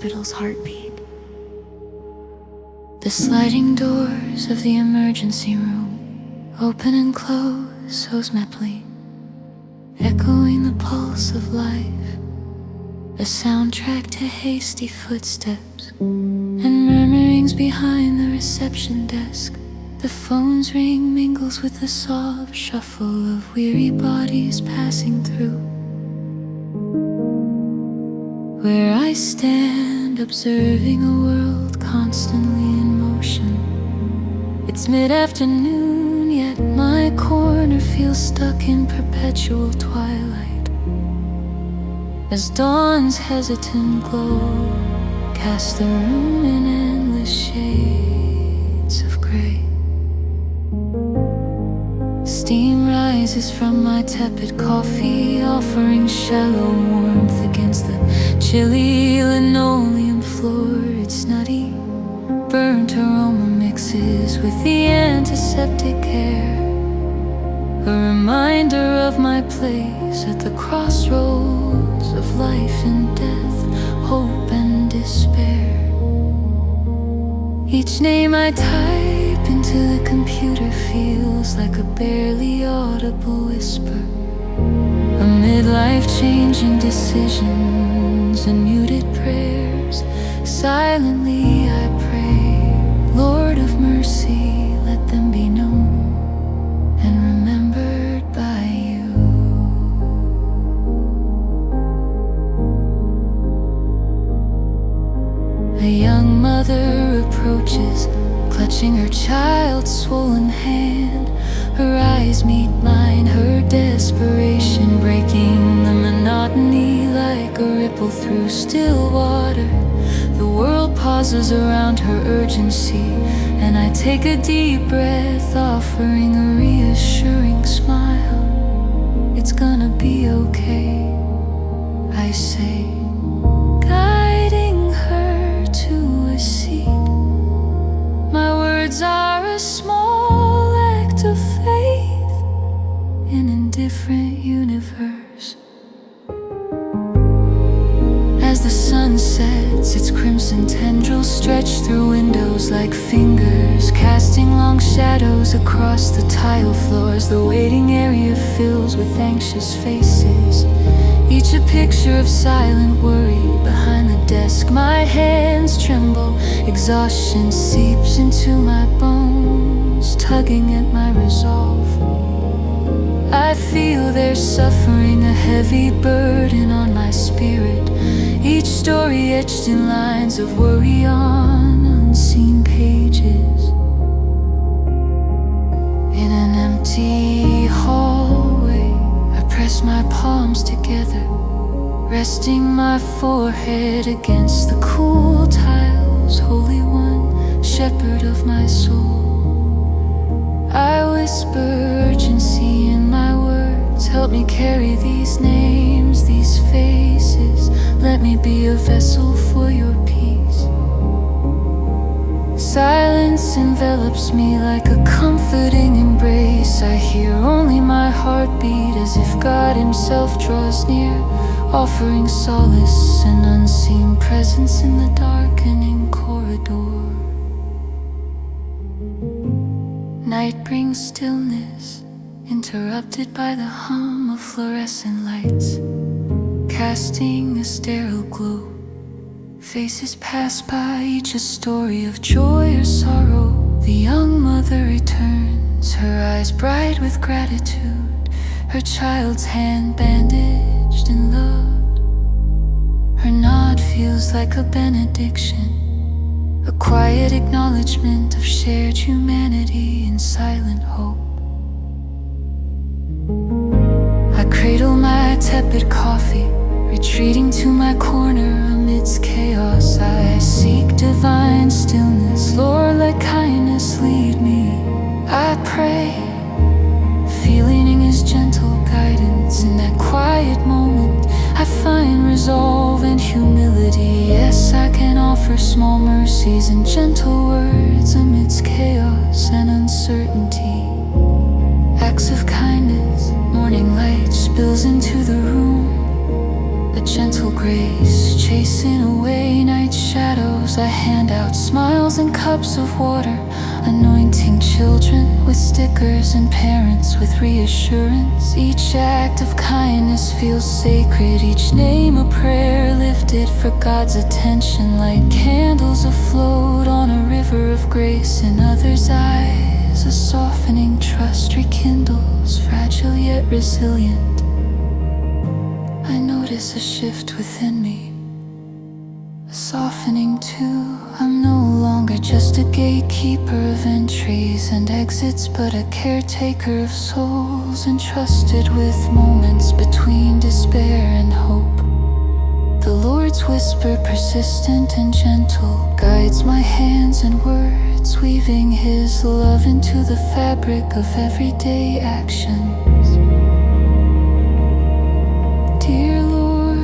hospital's heartbeat. The sliding doors of the emergency room open and close so smartly, echoing the pulse of life, a soundtrack to hasty footsteps and murmurings behind the reception desk. The phone's ring mingles with the soft shuffle of weary bodies passing through. Where I stand observing a world constantly in motion. It's mid-afternoon, yet my corner feels stuck in perpetual twilight, as dawn's hesitant glow casts the room in endless shades of gray. Steam rises from my tepid coffee, offering shallow warmth against the chilly linoleum floor. It's nutty, burnt aroma mixes with the antiseptic air, a reminder of my place at the crossroads of life and death, hope and despair. Each name I type into the computer feels like a barely audible whisper, amid life-changing decisions and muted prayers. Silently I pray, Lord of mercy, let them be known and remembered by you. A young mother approaches, clutching her child's swollen hand. Her eyes meet mine, her desperation breaking the monotony like a ripple through still water. The world pauses around her urgency, and I take a deep breath, offering a reassuring smile. It's gonna be okay, I say, guiding her to a seat. My words are a small act of faith in a different universe. As the sun sets, its crimson tendrils stretch through windows like fingers, casting long shadows across the tile floors. The waiting area fills with anxious faces, each a picture of silent worry behind the desk. My hands tremble, exhaustion seeps into my bones, tugging at my resolve. I feel their suffering, a heavy burden on my spirit, each story etched in lines of worry on unseen pages. In an empty hallway, I press my palms together, resting my forehead against the cool tiles. Holy One, shepherd of my soul, I whisper urgency in my words. Help me carry these names, these faces. Let me be a vessel for your peace. Silence envelops me like a comforting embrace. I hear only my heartbeat, as if God himself draws near, offering solace and unseen presence in the darkening corridor. Night brings stillness, interrupted by the hum of fluorescent lights, casting a sterile glow. Faces pass by, each a story of joy or sorrow. The young mother returns, her eyes bright with gratitude, her child's hand bandaged and loved. Her nod feels like a benediction, a quiet acknowledgement of shared humanity and silent hope. I cradle my tepid coffee, retreating to my corner amidst chaos. I seek divine stillness. Lord, let kindness lead me. I pray, feeling his gentle guidance. In that quiet moment, I find resolve and humility. Yes, I can offer small mercies and gentle words amidst chaos and uncertainty. Acts of kindness, morning light spills into the room, a gentle grace chasing away night smiles and cups of water, anointing children with stickers and parents with reassurance. Each act of kindness feels sacred, each name a prayer lifted for God's attention. Like candles afloat on a river of grace in others' eyes, a softening trust rekindles, fragile yet resilient. I notice a shift within me, softening too. I'm no longer just a gatekeeper of entries and exits, but a caretaker of souls, entrusted with moments between despair and hope. The Lord's whisper, persistent and gentle, guides my hands and words, weaving His love into the fabric of everyday actions. Dear Lord,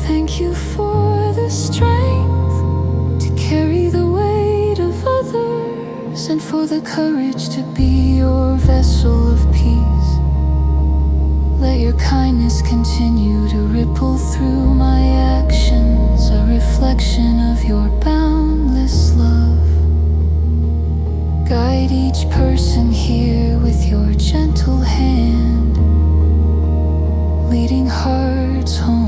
thank you for the strength to carry the weight of others, and for the courage to be your vessel of peace. Let your kindness continue to ripple through my actions, a reflection of your boundless love. Guide each person here with your gentle hand, leading hearts home.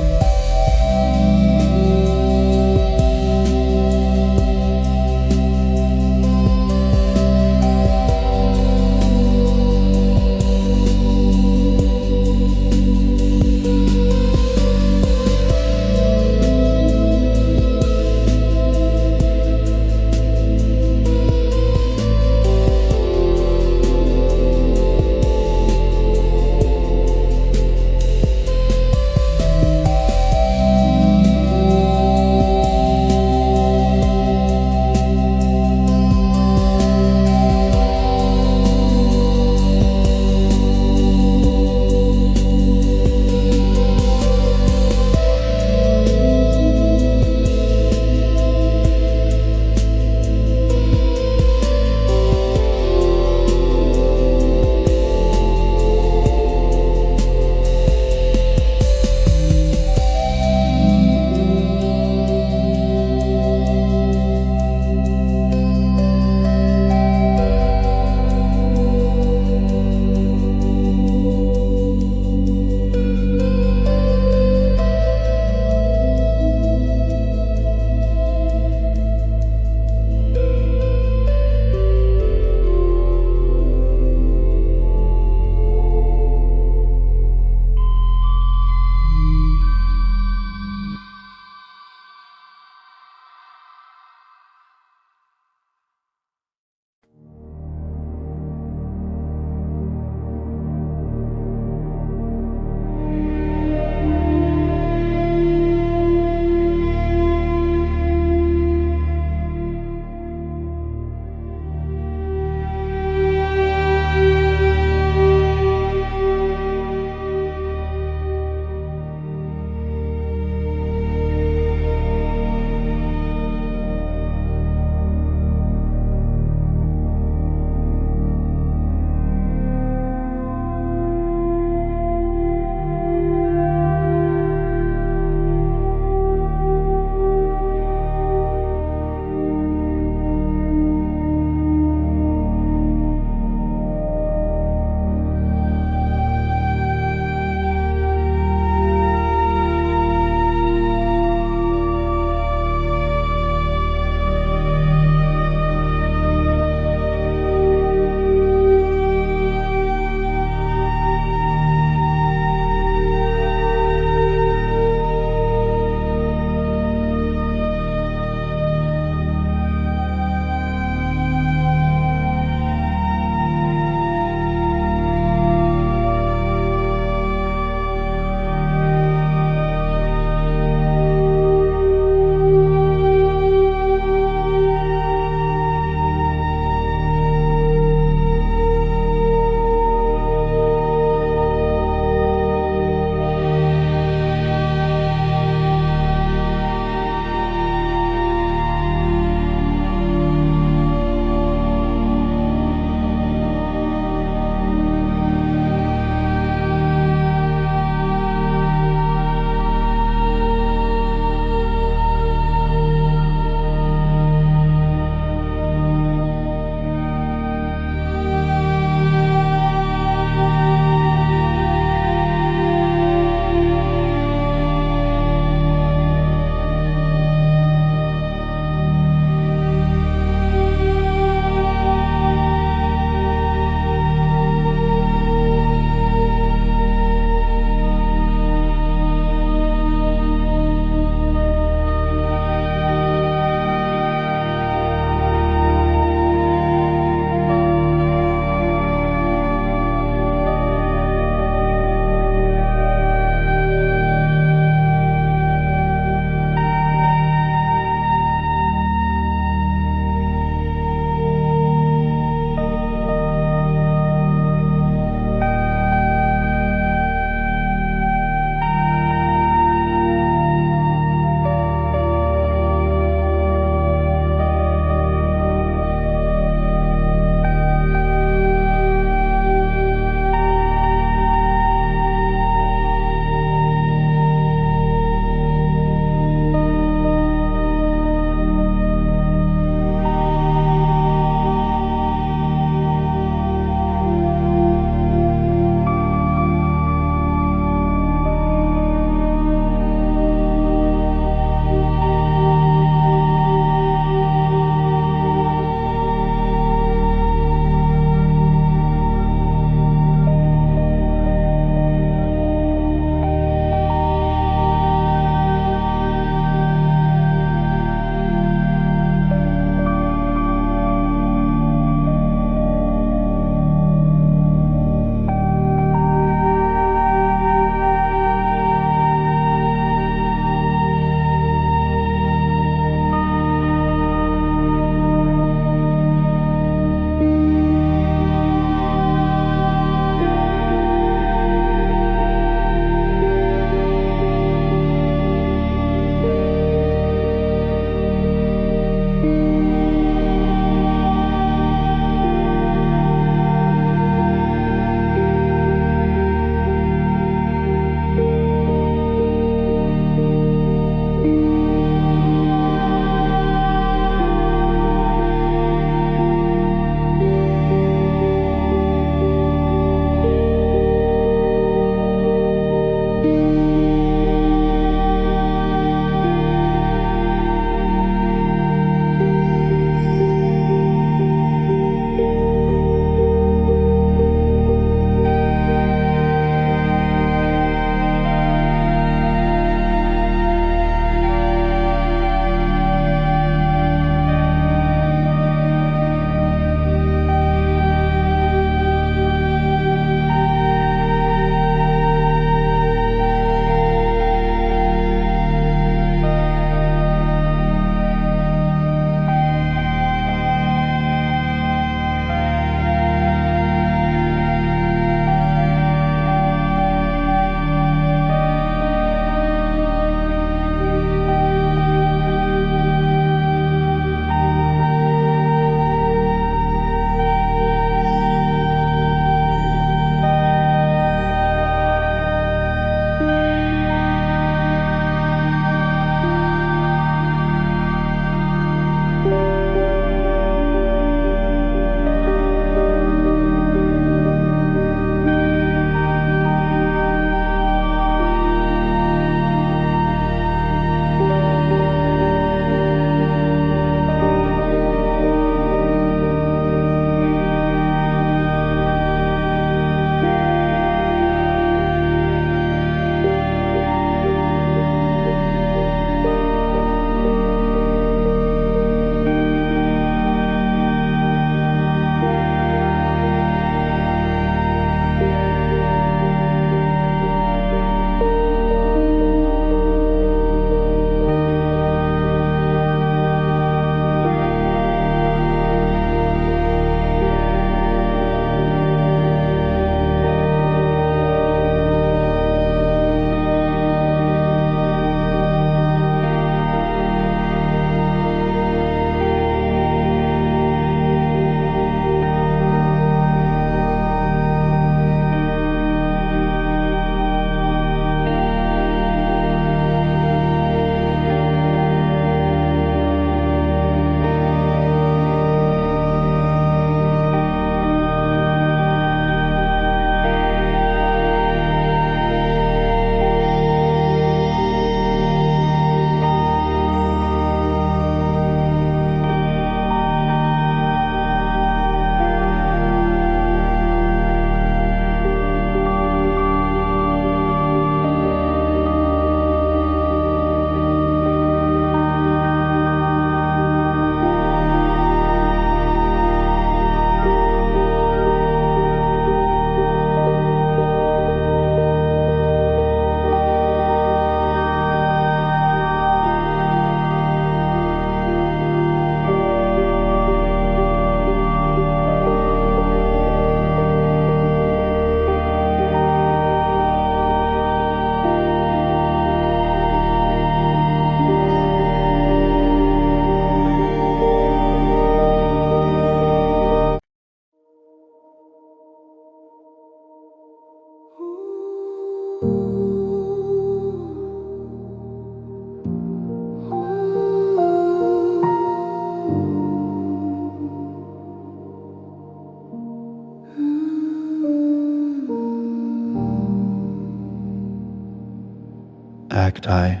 Act I.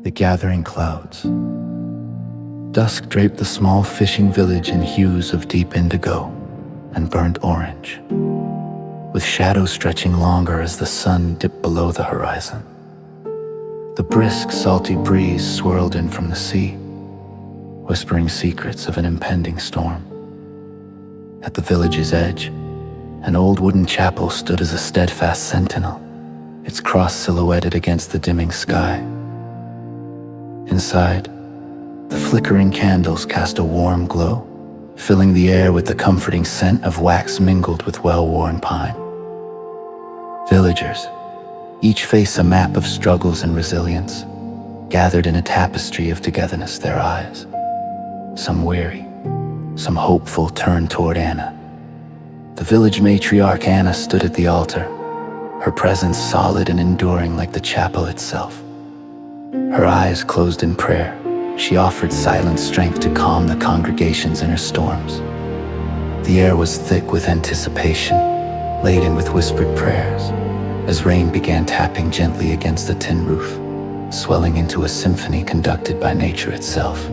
The gathering clouds. Dusk draped the small fishing village in hues of deep indigo and burnt orange, with shadows stretching longer as the sun dipped below the horizon. The brisk, salty breeze swirled in from the sea, whispering secrets of an impending storm. At the village's edge, an old wooden chapel stood as a steadfast sentinel, its cross silhouetted against the dimming sky. Inside, the flickering candles cast a warm glow, filling the air with the comforting scent of wax mingled with well-worn pine. Villagers, each face a map of struggles and resilience, gathered in a tapestry of togetherness, their eyes, some weary, some hopeful, turned toward Anna. The village matriarch Anna stood at the altar, her presence solid and enduring like the chapel itself. Her eyes closed in prayer, she offered silent strength to calm the congregation's inner storms. The air was thick with anticipation, laden with whispered prayers, as rain began tapping gently against the tin roof, swelling into a symphony conducted by nature itself.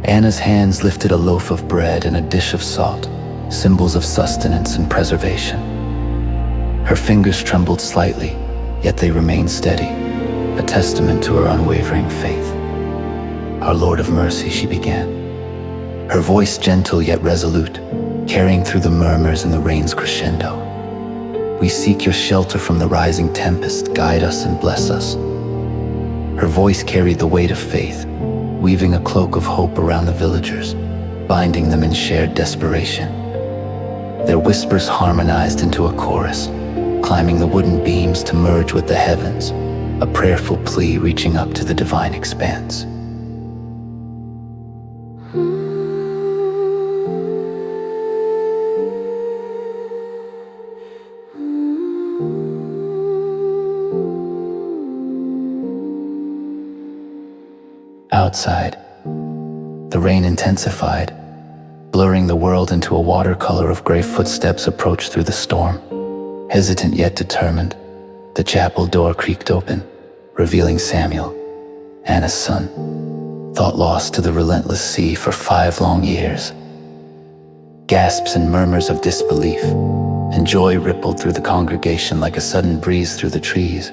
Anna's hands lifted a loaf of bread and a dish of salt, symbols of sustenance and preservation. Her fingers trembled slightly, yet they remained steady, a testament to her unwavering faith. "Our Lord of Mercy," she began, her voice gentle yet resolute, carrying through the murmurs and the rain's crescendo. "We seek your shelter from the rising tempest. Guide us and bless us." Her voice carried the weight of faith, weaving a cloak of hope around the villagers, binding them in shared desperation. Their whispers harmonized into a chorus, climbing the wooden beams to merge with the heavens, a prayerful plea reaching up to the divine expanse. Outside, the rain intensified, blurring the world into a watercolor of gray footsteps approached through the storm. Hesitant yet determined, the chapel door creaked open, revealing Samuel, Anna's son, thought lost to the relentless sea for 5 long years. Gasps and murmurs of disbelief, and joy rippled through the congregation like a sudden breeze through the trees.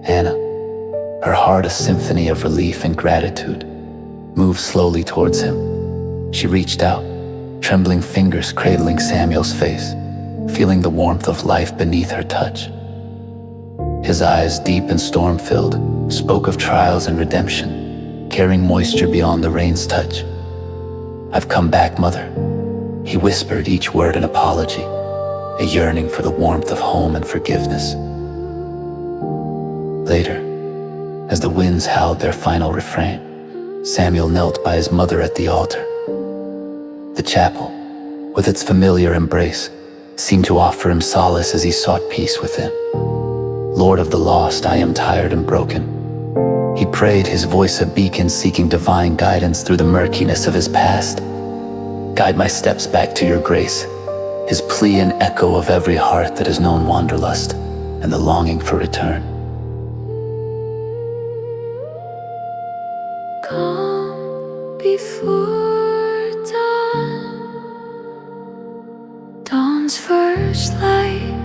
Anna, her heart a symphony of relief and gratitude, moved slowly towards him. She reached out, trembling fingers cradling Samuel's face, feeling the warmth of life beneath her touch. His eyes, deep and storm-filled, spoke of trials and redemption, carrying moisture beyond the rain's touch. "I've come back, Mother," he whispered, each word an apology, a yearning for the warmth of home and forgiveness. Later, as the winds howled their final refrain, Samuel knelt by his mother at the altar. The chapel, with its familiar embrace, seemed to offer him solace as he sought peace within. "Lord of the lost, I am tired and broken," he prayed, his voice a beacon seeking divine guidance through the murkiness of his past. "Guide my steps back to your grace," his plea an echo of every heart that has known wanderlust and the longing for return. Calm before dawn, dawn's first light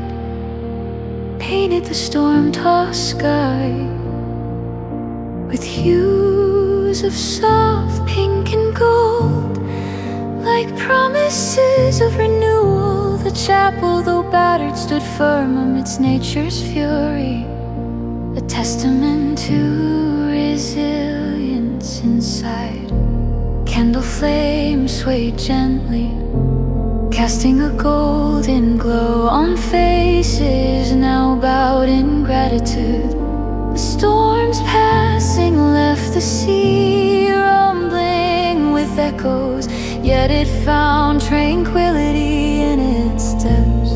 painted the storm-tossed sky with hues of soft pink and gold, like promises of renewal. The chapel, though battered, stood firm amidst nature's fury, a testament to resilience inside. Candle flames swayed gently, casting a golden glow on faces now bowed in gratitude. The storm's passing left the sea rumbling with echoes, yet it found tranquility in its depths.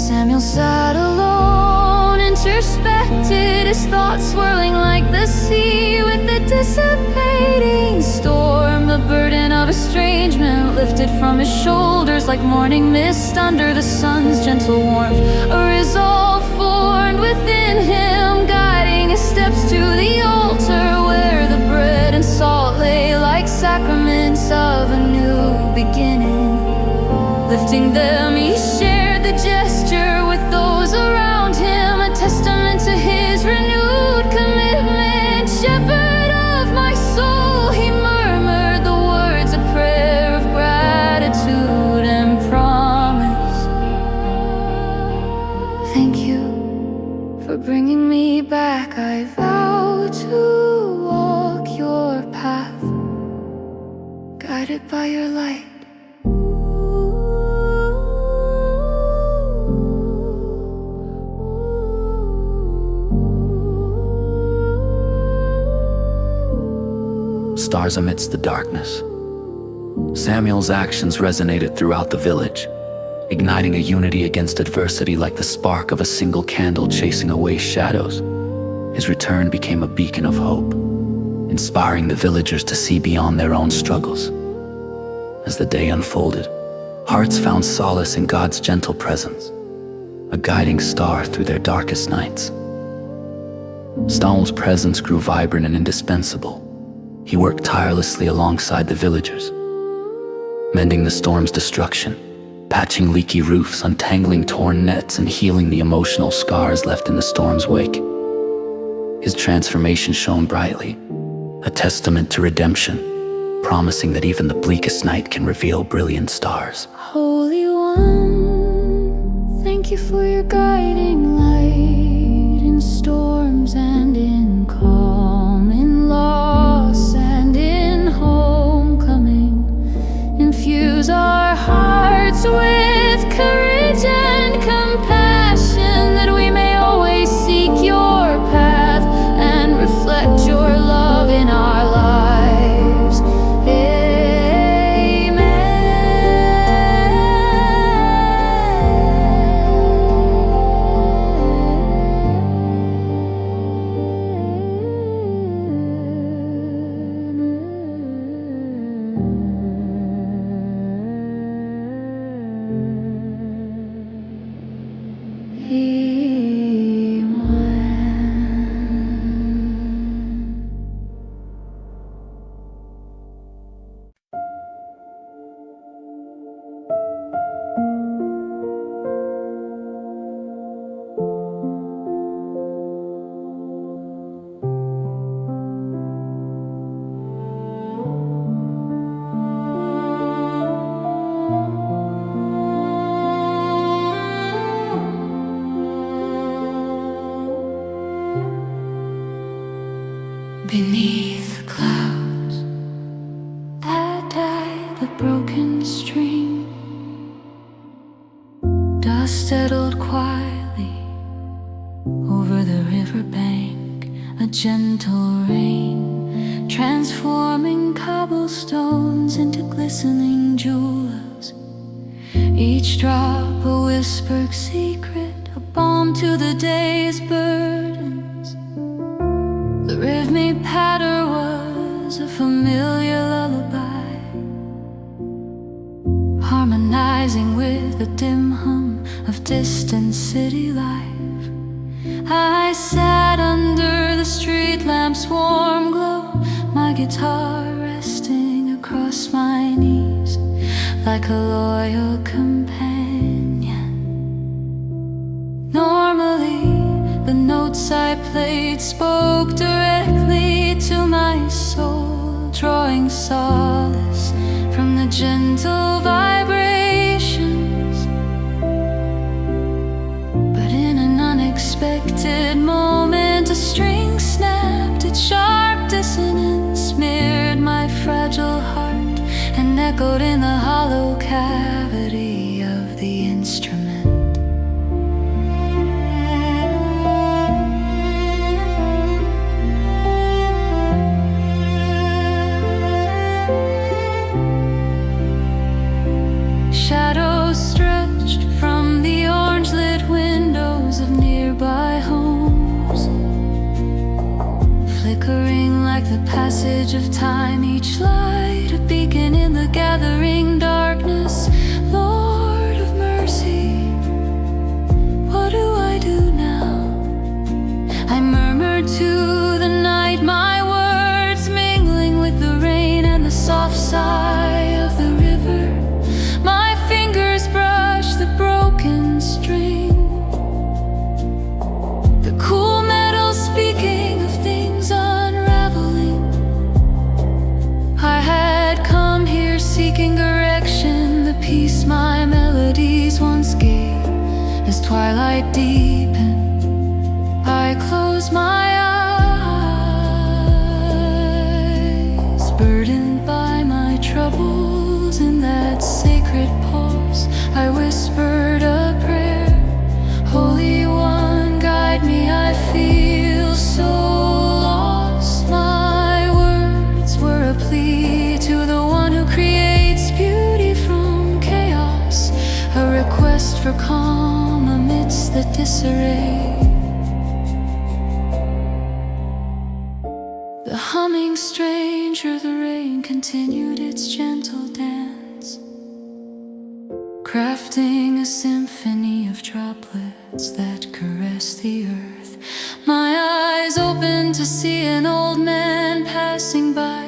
Samuel sat alone, introspected, his thoughts swirling like the sea with the dissipating storm. The burden of estrangement lifted from his shoulders like morning mist under the sun's gentle warmth. A resolve formed within him, guiding his steps to the altar where the bread and salt lay like sacraments of a new beginning. Lifting them, he shared the gesture with those around him, a testament to his renewed commitment. Shepherd of my soul, he murmured the words, a prayer of gratitude and promise. Thank you for bringing me back. I vow to walk your path, guided by your light. Stars amidst the darkness. Samuel's actions resonated throughout the village, igniting a unity against adversity like the spark of a single candle chasing away shadows. His return became a beacon of hope, inspiring the villagers to see beyond their own struggles. As the day unfolded, hearts found solace in God's gentle presence, a guiding star through their darkest nights. Samuel's presence grew vibrant and indispensable. He worked tirelessly alongside the villagers, mending the storm's destruction, patching leaky roofs, untangling torn nets, and healing the emotional scars left in the storm's wake. His transformation shone brightly, a testament to redemption, promising that even the bleakest night can reveal brilliant stars. Holy One, thank you for your guiding light in storms and in calm, in loss and in homecoming. Infuse our hearts with courage and compassion, that we may always seek your path and reflect your love in our lives. Amen. Beneath the clouds, I died the broken stream. Dust settled quietly over the riverbank, a gentle rain transforming cobblestones into glistening jewels. Each drop a whispered secret, a balm to the day's burdens. The rhythmic patter was a familiar lullaby, harmonizing with the dim hum of distant city life. I sat under the street lamp's warm glow, my guitar resting across my knees like a loyal companion. Normally, the notes I played spoke directly to my soul, drawing solace from the gentle vibrations. But in an unexpected moment, a string snapped, its sharp dissonance smeared my fragile heart and echoed in the hollow cavity of the instrument. Shadows stretched from the orange-lit windows of nearby homes, flickering like the passage of time, each light a beacon in the gathering darkness. Lord of mercy, what do I do now? I murmured to the night, my words mingling with the rain and the soft sigh of the river. My fingers brushed the broken string, the cool metal speaking of things unraveling. I had come here seeking direction, the peace my melodies once gave. As twilight deepened, I closed my eyes, burdened by my troubles. In that sacred pulse, I whispered a prayer. Holy One, guide me, I feel so lost. My words were a plea to the one who creates beauty from chaos, a request for calm amidst the disarray. The humming stranger, the rain continued its gentle dance, crafting a symphony of droplets that caress the earth. My eyes opened to see an old man passing by,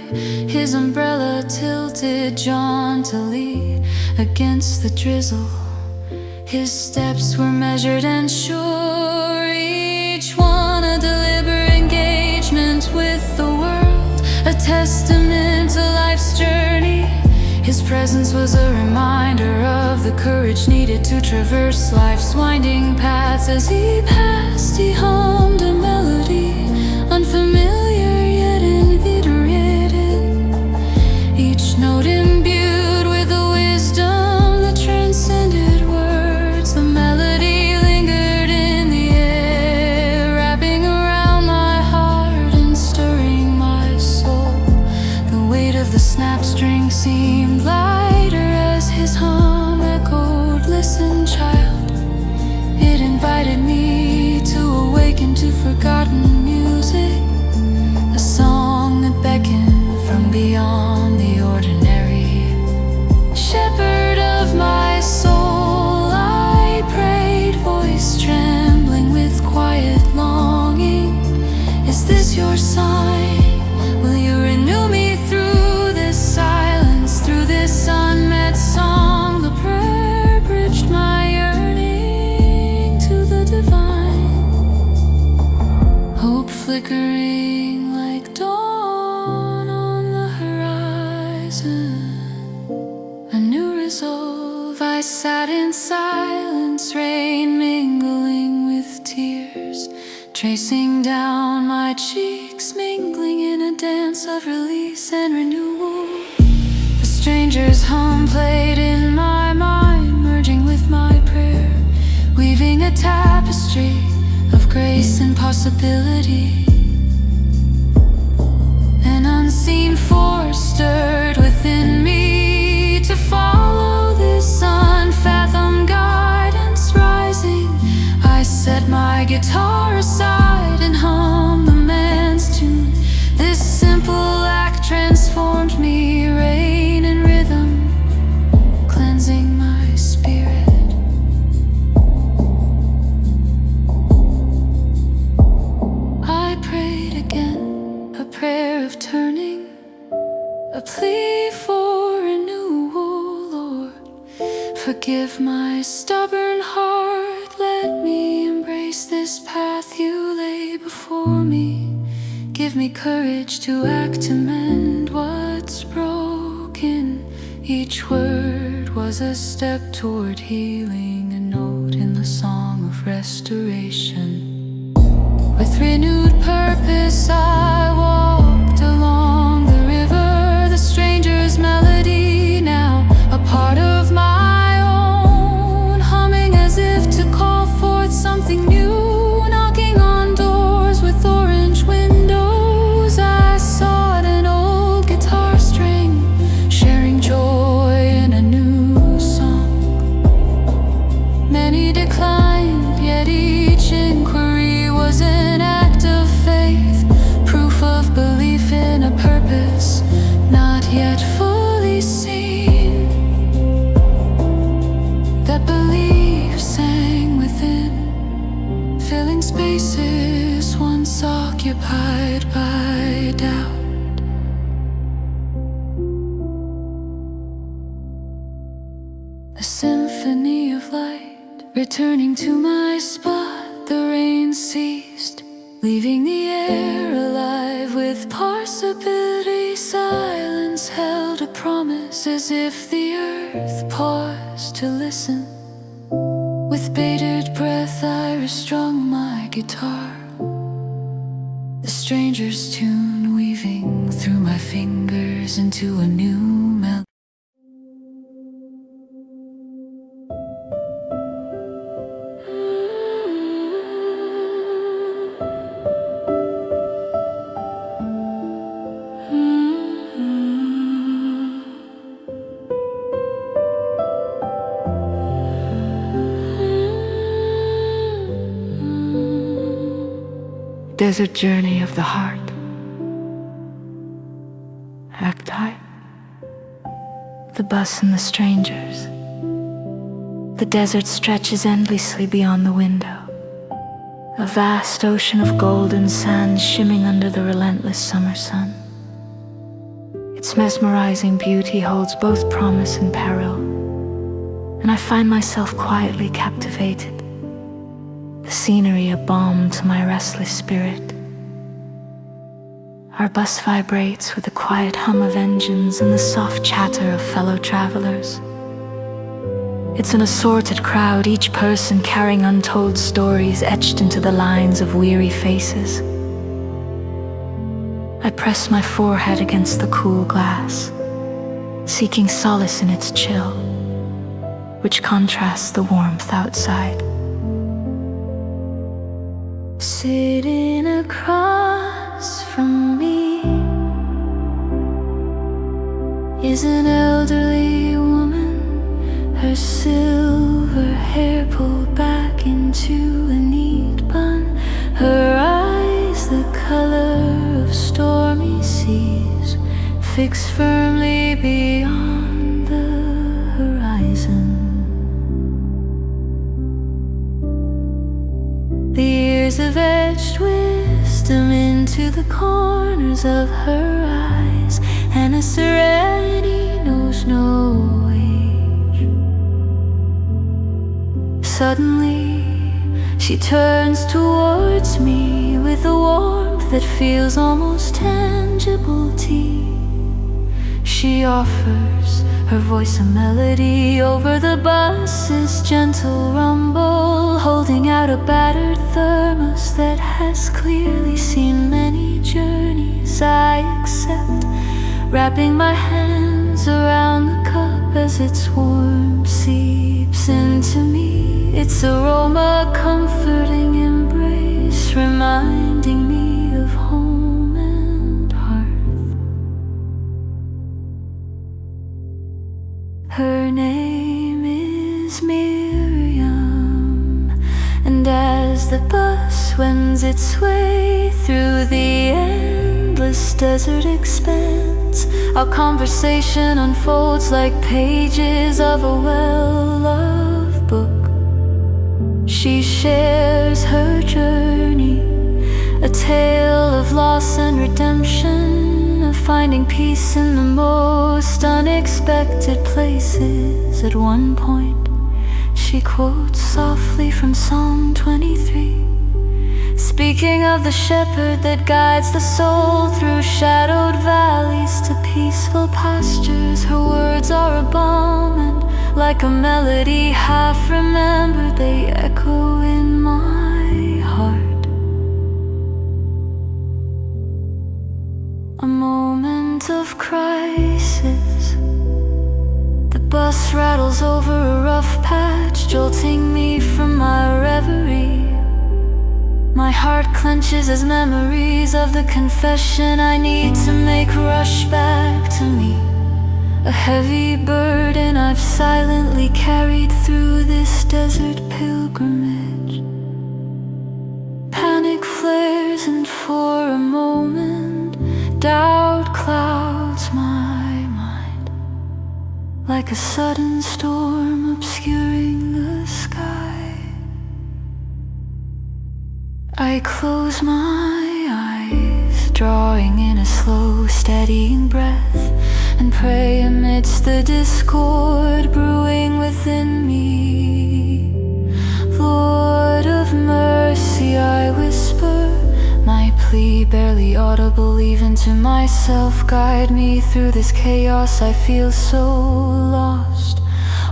his umbrella tilted jauntily against the drizzle. His steps were measured and sure, each one a deliberate engagement with the world, a testament to life's journey. His presence was a reminder of the courage needed to traverse life's winding paths. As he passed, he hummed a melody, unfamiliar yet invigorated, each note imbued with a wisdom that transcended words. The melody lingered in the air, wrapping around my heart and stirring my soul. The weight of the snap string seemed lighter as his hum echoed. Listen, child, it invited me to awaken to forgotten music, a song that beckoned from beyond the ordinary. Shepherd of my soul, I prayed, voice trembling with quiet longing. Is this your sign? Will you renew me through this silence, through this unmet song? The prayer bridged my yearning to the divine, hope flickering like dawn on the horizon. A new resolve, I sat in silence, rain mingling with tears, tracing down my cheeks, mingling in dance of release and renewal. The stranger's hum played in my mind, merging with my prayer, weaving a tapestry of grace and possibility. An unseen force stirred within me to follow this unfathomed guidance rising. I set my guitar aside and hummed the man's tune. This simple act transformed me, rain and rhythm, cleansing my spirit. I prayed again, a prayer of turning, a plea for renewal. Lord, forgive my stubborn heart, let me embrace this path you lay before me. Give me courage to act, to mend what's broken. Each word was a step toward healing, a note in the song of restoration. With renewed purpose I walked along the river, the stranger's melody now a part of my own, humming as if to call forth something new, knocking on doors with orange windows. I sought an old guitar string, sharing joy in a new song. Many declined, yet each inquiry was an act of faith, proof of belief in a purpose not yet fully seen. That belief sang within, filling spaces once occupied by doubt. A symphony of light, returning to my spot, the rain ceased, leaving the air alive with possibility. Silence held a promise, as if the earth paused to listen. With bated breath I restrung my guitar, the stranger's tune weaving through my fingers into a new melody. Desert journey of the heart. Act I. The bus and the strangers. The desert stretches endlessly beyond the window, a vast ocean of golden sand shimming under the relentless summer sun. Its mesmerizing beauty holds both promise and peril, and I find myself quietly captivated. The scenery a balm to my restless spirit. Our bus vibrates with the quiet hum of engines and the soft chatter of fellow travelers. It's an assorted crowd, each person carrying untold stories etched into the lines of weary faces. I press my forehead against the cool glass, seeking solace in its chill, which contrasts the warmth outside. Sitting across from me is an elderly woman, her silver hair pulled back into a neat bun, her eyes the color of stormy seas, fixed firmly beyond the horizon. The years have etched wisdom into the corners of her eyes, and a serenity knows no age. Suddenly, she turns towards me with a warmth that feels almost tangible tea. She offers her voice a melody over the bus's gentle rumble, holding out a battered thermos that has clearly seen many journeys. I accept, wrapping my hands around the cup as its warmth seeps into me. Its aroma, comforting embrace, reminding me of home and hearth. Her name is Miriam, and as the bus wends its way through the endless desert expanse, our conversation unfolds like pages of a well-loved book. She shares her journey, a tale of loss and redemption, of finding peace in the most unexpected places. At one point, she quotes softly from Psalm 23, speaking of the shepherd that guides the soul through shadowed valleys to peaceful pastures. Her words are a balm, and like a melody half remembered, they echo in my heart. A moment of crisis. The bus rattles over a rough patch, jolting me from my reverie. My heart clenches as memories of the confession I need to make rush back to me. A heavy burden I've silently carried through this desert pilgrimage. Panic flares, and for a moment doubt clouds my mind, like a sudden storm obscuring the sky. I close my eyes, drawing in a slow, steadying breath, and pray amidst the discord brewing within me. Lord of mercy, I whisper, my plea barely audible even to myself. Guide me through this chaos, I feel so lost,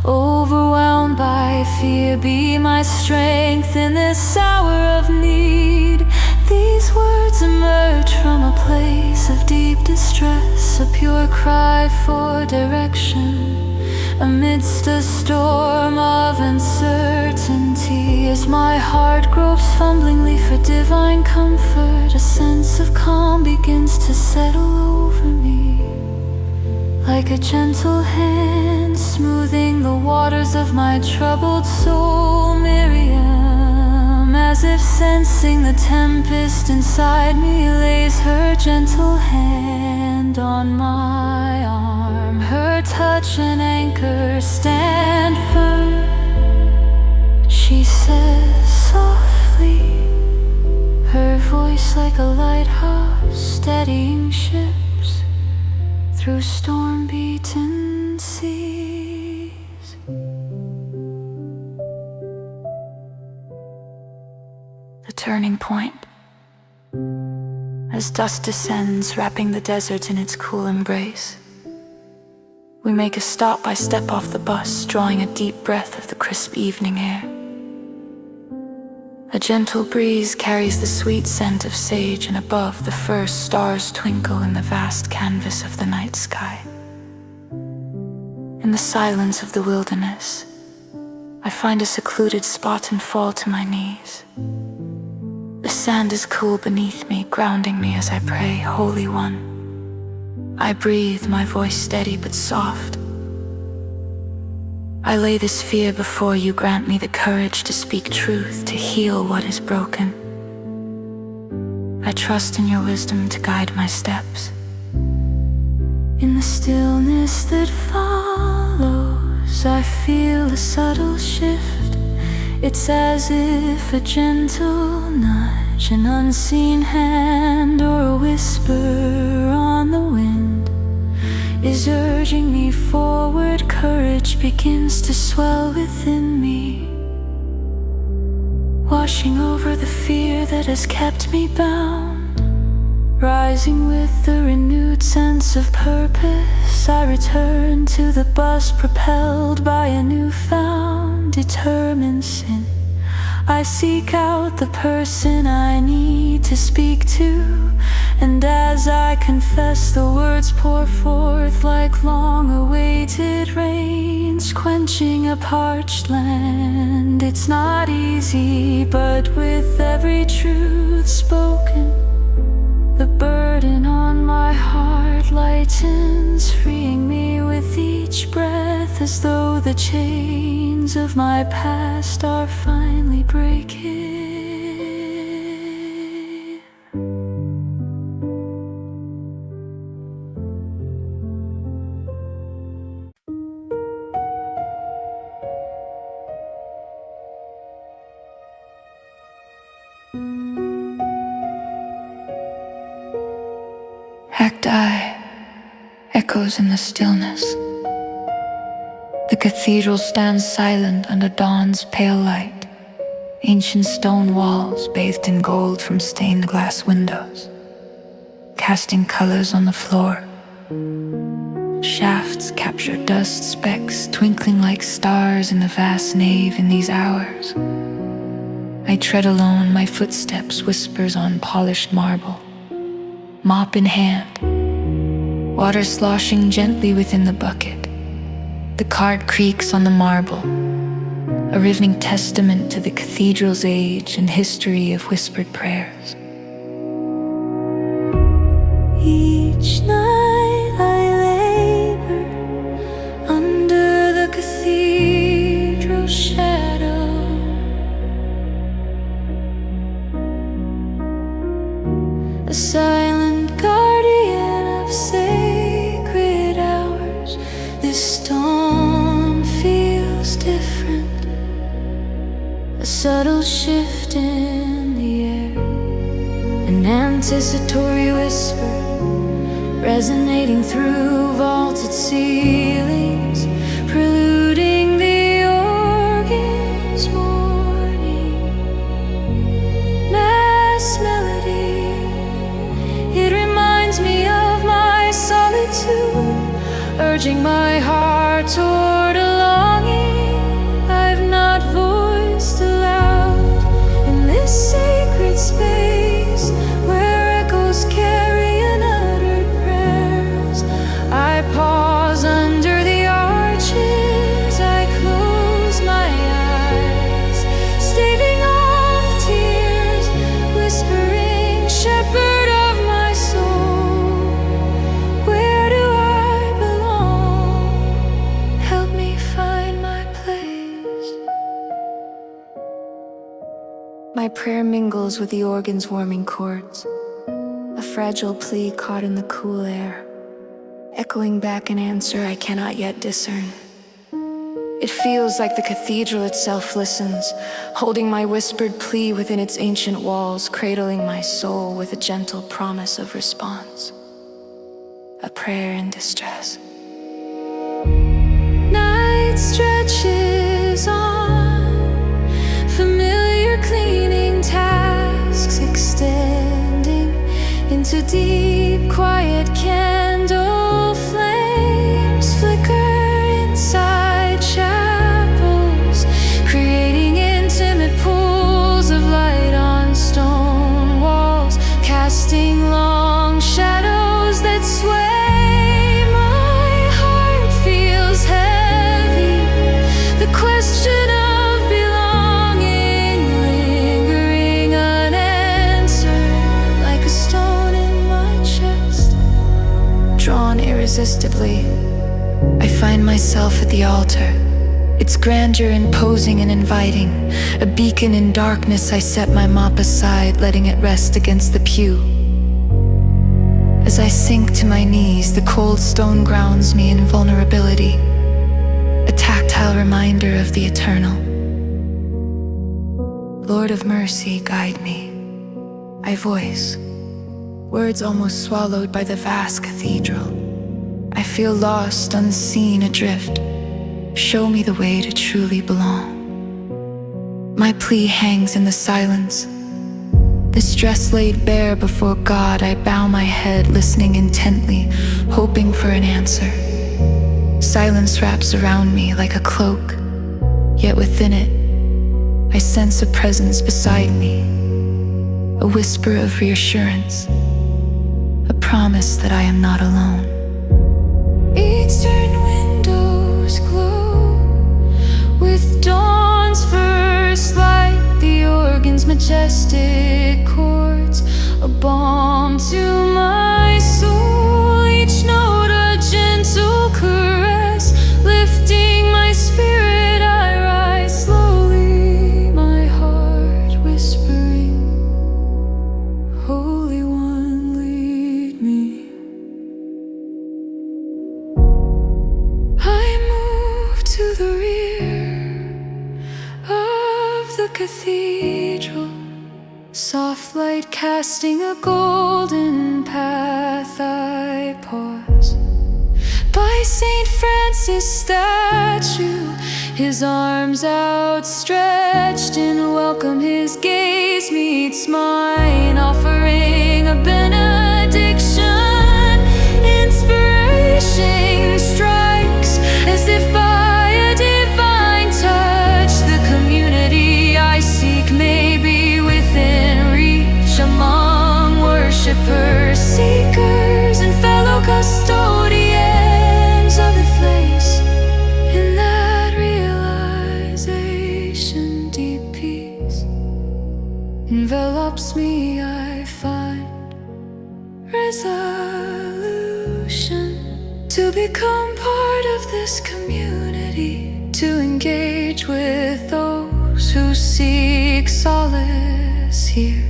overwhelmed by fear. Be my strength in this hour of need. These words emerge from a place of deep distress, a pure cry for direction amidst a storm of uncertainty. As my heart gropes fumblingly for divine comfort, a sense of calm begins to settle over me, like a gentle hand smoothing the waters of my troubled soul. Miriam, as if sensing the tempest inside me, lays her gentle hand on my arm. Her touch an anchor, stand firm, she says softly, her voice like a lighthouse steadying ships through storm-beaten seas. The turning point. As dusk descends, wrapping the desert in its cool embrace, we make a stop. I step off the bus, drawing a deep breath of the crisp evening air. A gentle breeze carries the sweet scent of sage, and above, the first stars twinkle in the vast canvas of the night sky. In the silence of the wilderness, I find a secluded spot and fall to my knees. The sand is cool beneath me, grounding me as I pray, Holy One. I breathe, my voice steady but soft. I lay this fear before you, grant me the courage to speak truth, to heal what is broken. I trust in your wisdom to guide my steps. In the stillness that follows, I feel a subtle shift. It's as if a gentle nudge, an unseen hand, or a whisper on the wind is urging me forward. Courage begins to swell within me, washing over the fear that has kept me bound. Rising with a renewed sense of purpose, I return to the bus propelled by a newfound determined sin. I seek out the person I need to speak to, and as I confess, the words pour forth like long-awaited rains, quenching a parched land. It's not easy, but with every truth spoken, the burden on my heart lightens, freeing me with each breath, as though the chains of my past are finally breaking. Cacti echoes in the stillness. The cathedral stands silent under dawn's pale light. Ancient stone walls bathed in gold from stained glass windows, casting colors on the floor. Shafts capture dust specks, twinkling like stars in the vast nave in these hours. I tread alone, my footsteps whispers on polished marble. Mop in hand, water sloshing gently within the bucket. The cart creaks on the marble, a rhythmic testament to the cathedral's age and history of whispered prayers. Each night I labor under the cathedral's shadow, a silent guardian of sacred hours. This stone feels different, a subtle shift in the air, an anticipatory whisper resonating through vaulted ceilings, preluding the organ's morning mass melody. It reminds me of my solitude, urging my heart toward a longing I've not voiced aloud. In this sacred space where echoes carry unuttered prayers, I pause under the arches, I close my eyes, staving off tears, whispering, shepherd of my soul, where do I belong? Help me find my place. My prayer mingles with the organ's warming chords, a fragile plea caught in the cool air, echoing back an answer I cannot yet discern. It feels like the cathedral itself listens, holding my whispered plea within its ancient walls, cradling my soul with a gentle promise of response, a prayer in distress. Night stretches on, familiar cleaning tasks extending into deep, quiet candle flames flicker inside chapels, creating intimate pools of light on stone walls, casting long shadows that sway. My heart feels heavy, the question of belonging lingering unanswered, like a stone in my chest. Drawn irresistibly, I find myself at the altar, its grandeur imposing and inviting. A beacon in darkness, I set my mop aside, letting it rest against the pew. As I sink to my knees, the cold stone grounds me in vulnerability, a tactile reminder of the eternal. Lord of mercy, guide me, I voice, words almost swallowed by the vast cathedral. I feel lost, unseen, adrift. Show me the way to truly belong. My plea hangs in the silence, This dress laid bare before God, I bow my head, listening intently, hoping for an answer. Silence wraps around me like a cloak, yet within it, I sense a presence beside me, a whisper of reassurance, a promise that I am not alone. Eastern windows glow with dawn's first light, the organ's majestic chords, a balm to my soul, each note a gentle caress, lifting my spirit. I rise slowly, my heart whispering, Holy One, lead me. I move to the rear of the cathedral, soft light casting a golden path. I pause by St. Francis' statue, his arms outstretched in welcome. His gaze meets mine, offering a benediction. Inspiration strikes as if by a divine touch. The community I seek may be within reach, among worshipers, seekers, and fellow custodians of the place. In that realization, deep peace envelops me. I find resolution to become part of this community, to engage with those who seek solace here.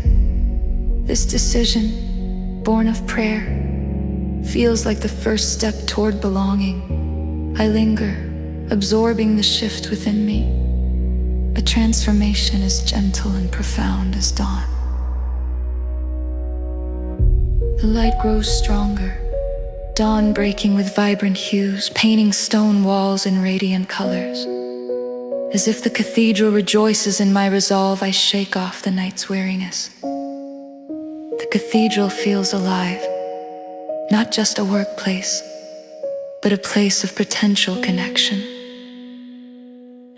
This decision, born of prayer, feels like the first step toward belonging. I linger, absorbing the shift within me, a transformation as gentle and profound as dawn. The light grows stronger, dawn breaking with vibrant hues, painting stone walls in radiant colors. As if the cathedral rejoices in my resolve, I shake off the night's weariness. The cathedral feels alive, not just a workplace, but a place of potential connection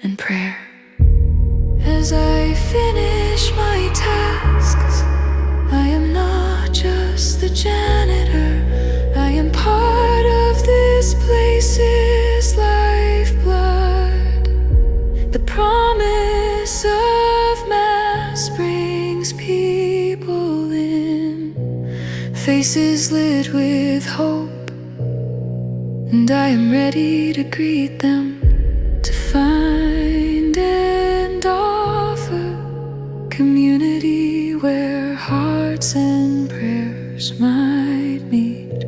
and prayer. As I finish my tasks, I am not just the janitor, I am part of this place's lifeblood. The promise of Mass brings people in, faces lit with hope, and I am ready to greet them, to find and offer community where hearts and prayers might meet.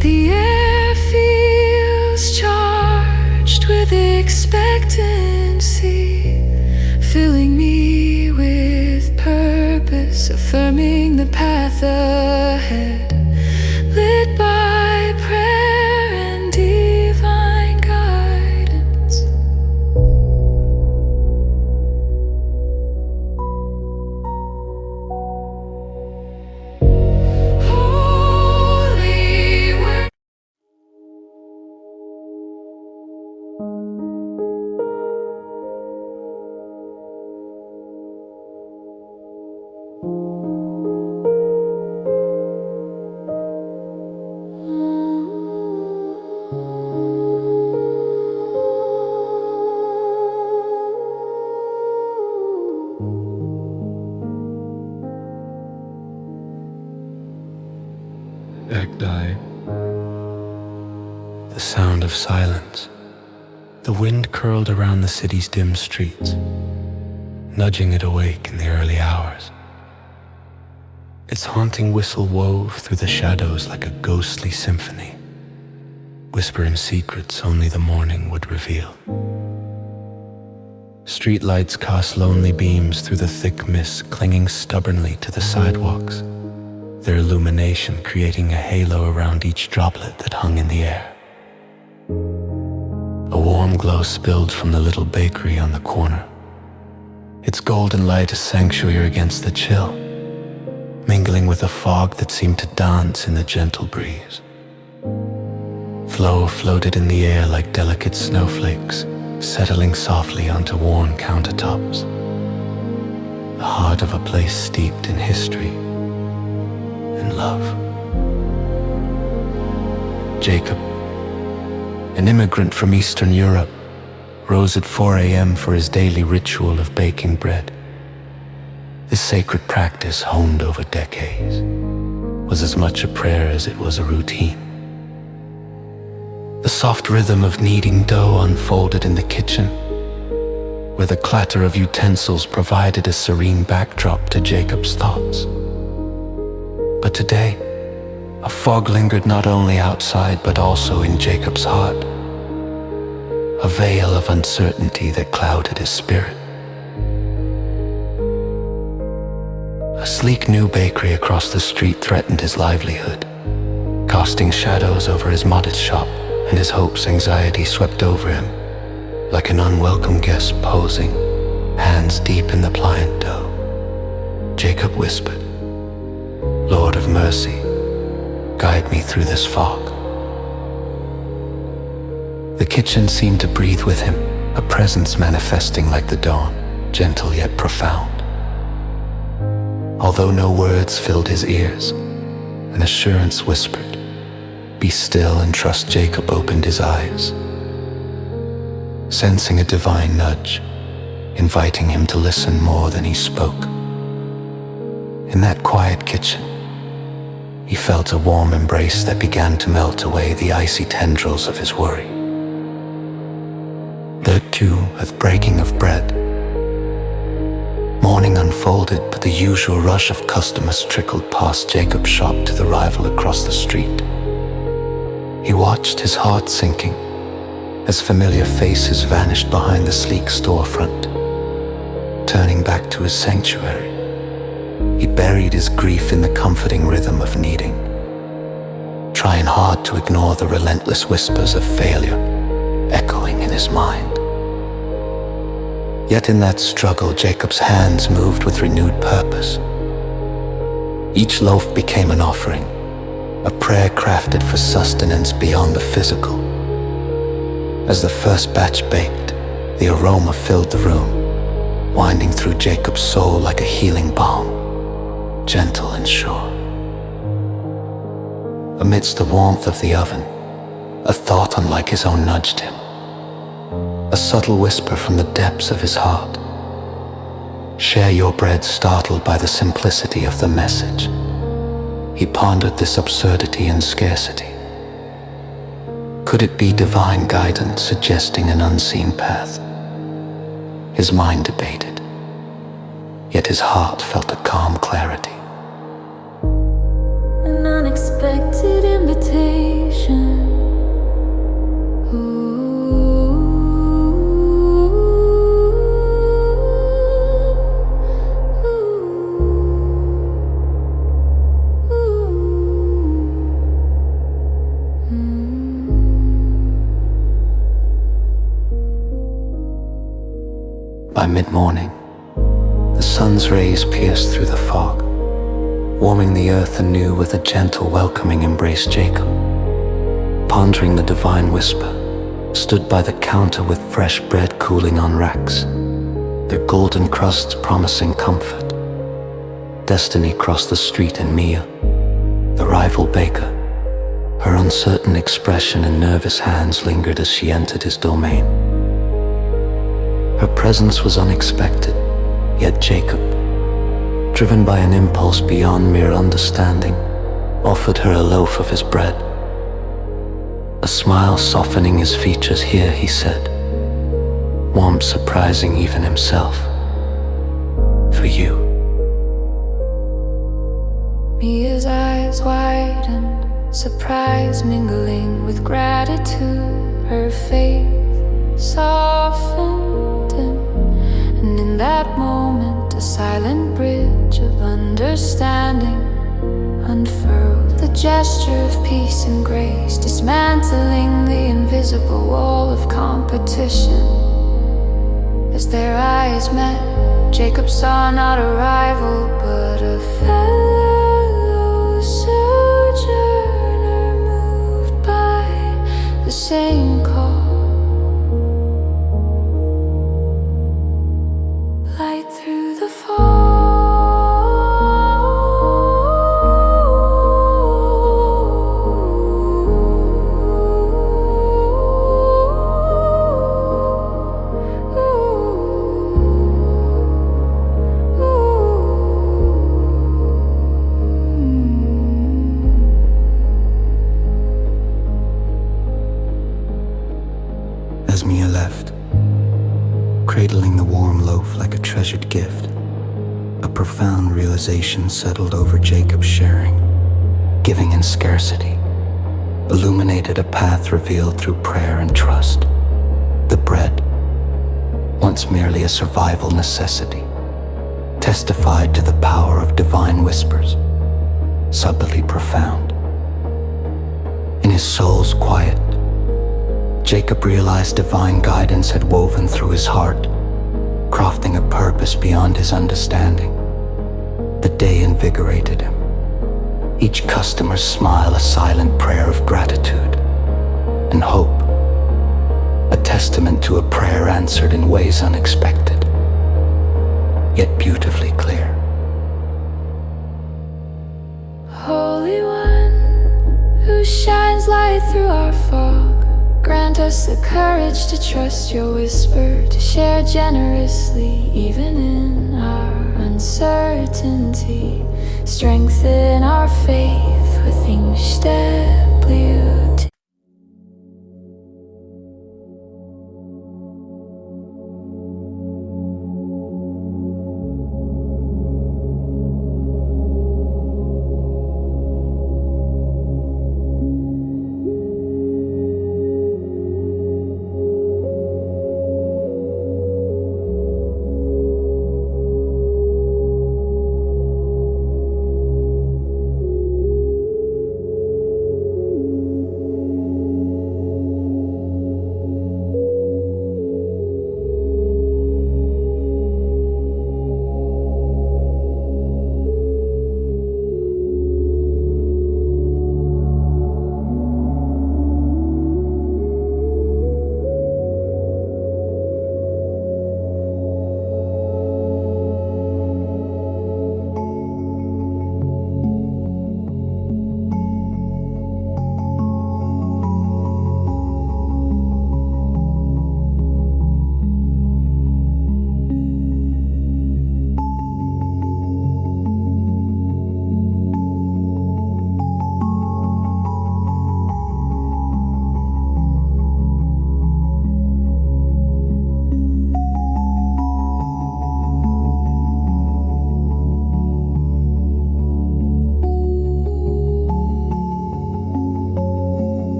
The air feels charged with expectancy, filling me with purpose, affirming the path ahead, lit by prayer and divine guidance. Holy word. Ecdi. The sound of silence. The wind curled around the city's dim streets, nudging it awake in the early hours. Its haunting whistle wove through the shadows like a ghostly symphony, whispering secrets only the morning would reveal. Streetlights cast lonely beams through the thick mist, clinging stubbornly to the sidewalks, their illumination creating a halo around each droplet that hung in the air. A warm glow spilled from the little bakery on the corner, its golden light a sanctuary against the chill, mingling with a fog that seemed to dance in the gentle breeze. Flow floated in the air like delicate snowflakes, settling softly onto worn countertops. The heart of a place steeped in history and love. Jacob, an immigrant from Eastern Europe, rose at 4 a.m. for his daily ritual of baking bread. This sacred practice, honed over decades, was as much a prayer as it was a routine. The soft rhythm of kneading dough unfolded in the kitchen, where the clatter of utensils provided a serene backdrop to Jacob's thoughts. But today, a fog lingered not only outside but also in Jacob's heart, a veil of uncertainty that clouded his spirit. A sleek new bakery across the street threatened his livelihood, casting shadows over his modest shop, and his hopes' anxiety swept over him, like an unwelcome guest posing, hands deep in the pliant dough. Jacob whispered, "Lord of mercy, guide me through this fog." The kitchen seemed to breathe with him, a presence manifesting like the dawn, gentle yet profound. Although no words filled his ears, an assurance whispered, "Be still and trust." Jacob opened his eyes, sensing a divine nudge, inviting him to listen more than he spoke. In that quiet kitchen, he felt a warm embrace that began to melt away the icy tendrils of his worry. The cue of breaking of bread. Morning unfolded, but the usual rush of customers trickled past Jacob's shop to the rival across the street. He watched, his heart sinking, as familiar faces vanished behind the sleek storefront. Turning back to his sanctuary, he buried his grief in the comforting rhythm of kneading, trying hard to ignore the relentless whispers of failure echoing in his mind. Yet in that struggle, Jacob's hands moved with renewed purpose. Each loaf became an offering, a prayer crafted for sustenance beyond the physical. As the first batch baked, the aroma filled the room, winding through Jacob's soul like a healing balm, gentle and sure. Amidst the warmth of the oven, a thought unlike his own nudged him. A subtle whisper from the depths of his heart. Share your bread, startled by the simplicity of the message. He pondered this absurdity and scarcity. Could it be divine guidance suggesting an unseen path? His mind debated, yet his heart felt a calm clarity. An unexpected invitation. By mid-morning, the sun's rays pierced through the fog, warming the earth anew with a gentle, welcoming embrace. Jacob, pondering the divine whisper, stood by the counter with fresh bread cooling on racks, their golden crusts promising comfort. Destiny crossed the street, and Mia, the rival baker, her uncertain expression and nervous hands lingered as she entered his domain. Her presence was unexpected, yet Jacob, driven by an impulse beyond mere understanding, offered her a loaf of his bread. A smile softening his features. "Here," he said, warmth surprising even himself. "For you." Mia's eyes widened, surprise mingling with gratitude. Her face softened, and in that moment a silent bridge of understanding unfurled. The gesture of peace and grace, dismantling the invisible wall of competition. As their eyes met, Jacob saw not a rival, but a fellow sojourner moved by the same call. Light through the As Mia left, cradling the warm loaf like a treasured gift, a profound realization settled over Jacob's sharing. Giving in scarcity illuminated a path revealed through prayer and trust. The bread, once merely a survival necessity, testified to the power of divine whispers, subtly profound. In his soul's quiet, Jacob realized divine guidance had woven through his heart, crafting a purpose beyond his understanding. The day invigorated him, each customer's smile a silent prayer of gratitude and hope, a testament to a prayer answered in ways unexpected, yet beautifully clear. Holy One, who shines light through our fog, grant us the courage to trust your whisper, to share generously even in our uncertainty. Strengthen our faith with instability.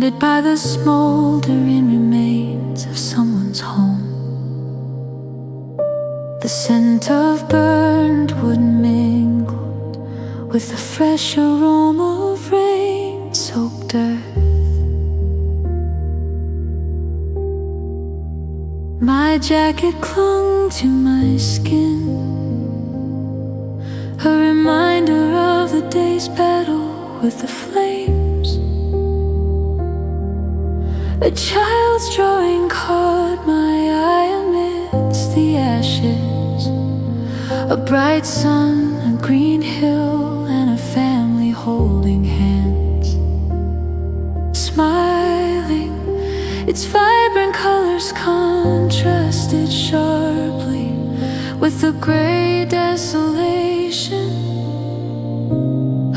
haunted by the smoldering remains of someone's home. The scent of burned wood mingled with the fresh aroma of rain-soaked earth. My jacket clung to my skin, a reminder of the day's battle with the flames. A child's drawing caught my eye amidst the ashes. A bright sun, a green hill, and a family holding hands, smiling. Its vibrant colors contrasted sharply with the gray desolation,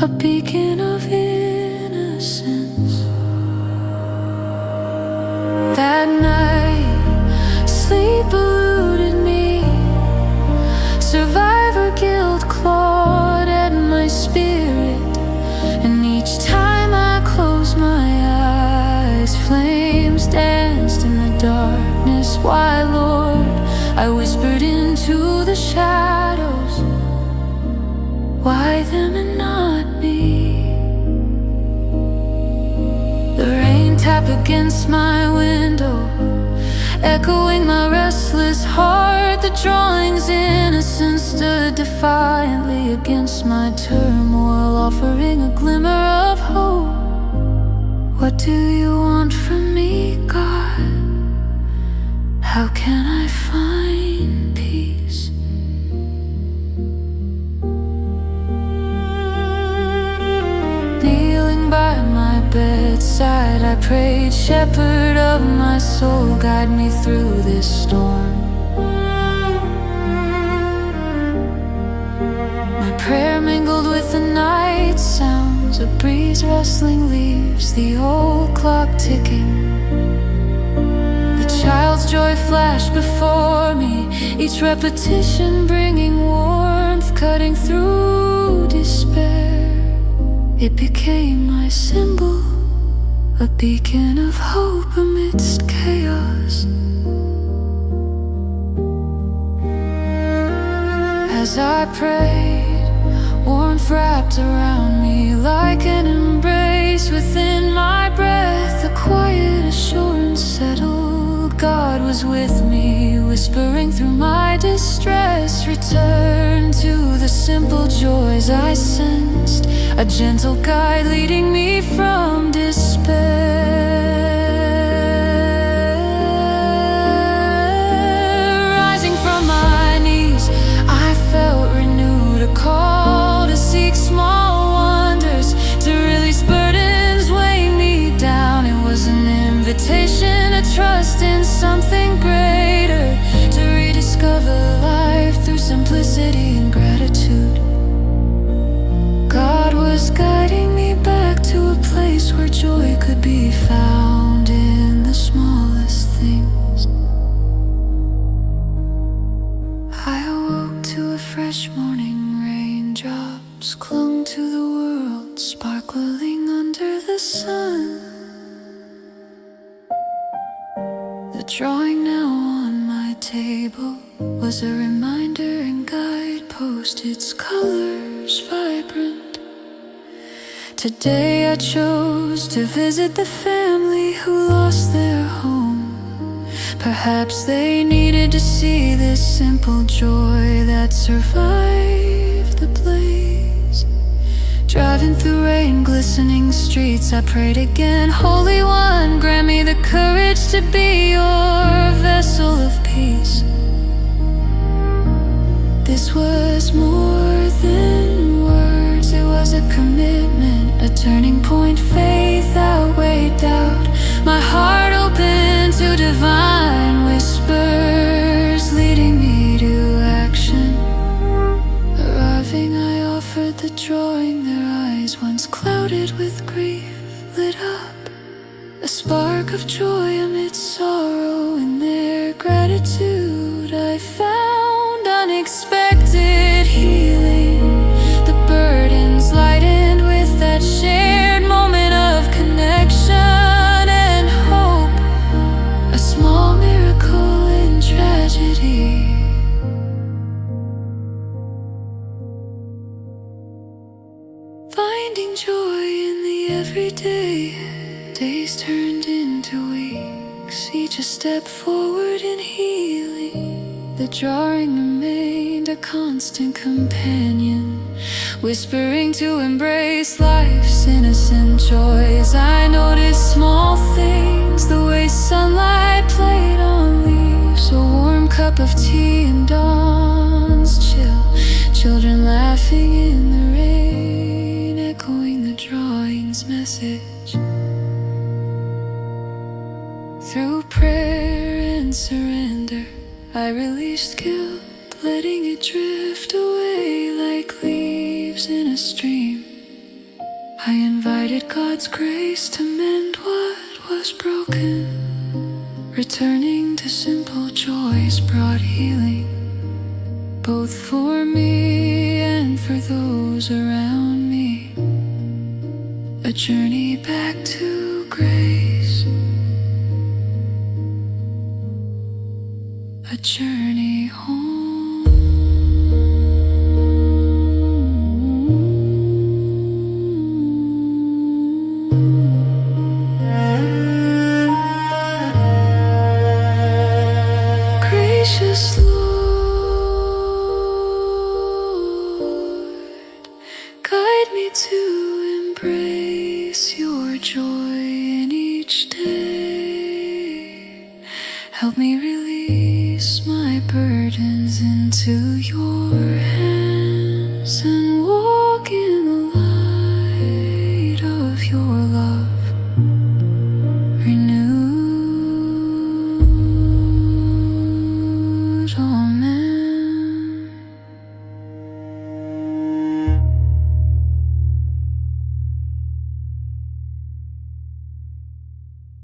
a beacon of innocence. That night, sleep eluded me. Survivor guilt clawed at my spirit, and each time I closed my eyes, flames danced in the darkness. Why, Lord? I whispered into the shadows. Why them and not me? The rain tapped against my window, echoing my restless heart. The drawing's innocence stood defiantly against my turmoil, offering a glimmer of hope. What do you want from me, God? How can I find peace? Kneeling by my bedside, I prayed, Shepherd of my soul, guide me through this storm. My prayer mingled with the night sounds, a breeze rustling leaves, the old clock ticking. The child's joy flashed before me, each repetition bringing warmth, cutting through despair. It became my symbol, a beacon of hope amidst chaos. As I prayed, warmth wrapped around me like an embrace. Within my breath, a quiet assurance settled. God was with me, whispering through my distress. Return to the simple joys I sensed, a gentle guide leading me from despair. Rising from my knees, I felt renewed, a call to seek small wonders, to release burdens weighing me down. It was an invitation to trust in something greater, to rediscover life through simplicity and gratitude. God was guiding me back to a place where joy could be found in the smallest things. I awoke to a fresh morning, raindrops clung to the world, sparkling under the sun. The drawing now on my table was a reminder and guidepost, its colors vibrant. Today I chose to visit the family who lost their home. Perhaps they needed to see this simple joy that survived the blaze. Driving through rain, glistening streets, I prayed again, Holy One, grant me the courage to be your vessel of peace. This was more than words, it was a commitment, a turning point. Faith outweighed doubt, my heart open to divine whispers, leading me to action. Arriving, I offered the drawing, their eyes once clouded with grief lit up, a spark of joy amid sorrow. In their gratitude I found unexpected healing, the burdens lightened with that shared moment of connection. every day. Days turned into weeks, each a step forward in healing. The drawing remained a constant companion, whispering to embrace life's innocent joys. I noticed small things, the way sunlight played on leaves, a warm cup of tea in dawn's chill, children laughing in the rain, echoing the drawing's message. Through prayer and surrender, I released guilt, letting it drift away like leaves in a stream. I invited God's grace to mend what was broken. Returning to simple joys brought healing, both for me and for those around me. A journey back to grace, a journey home. Gracious Lord, guide me to embrace your joy in each day. Help me release my burdens into your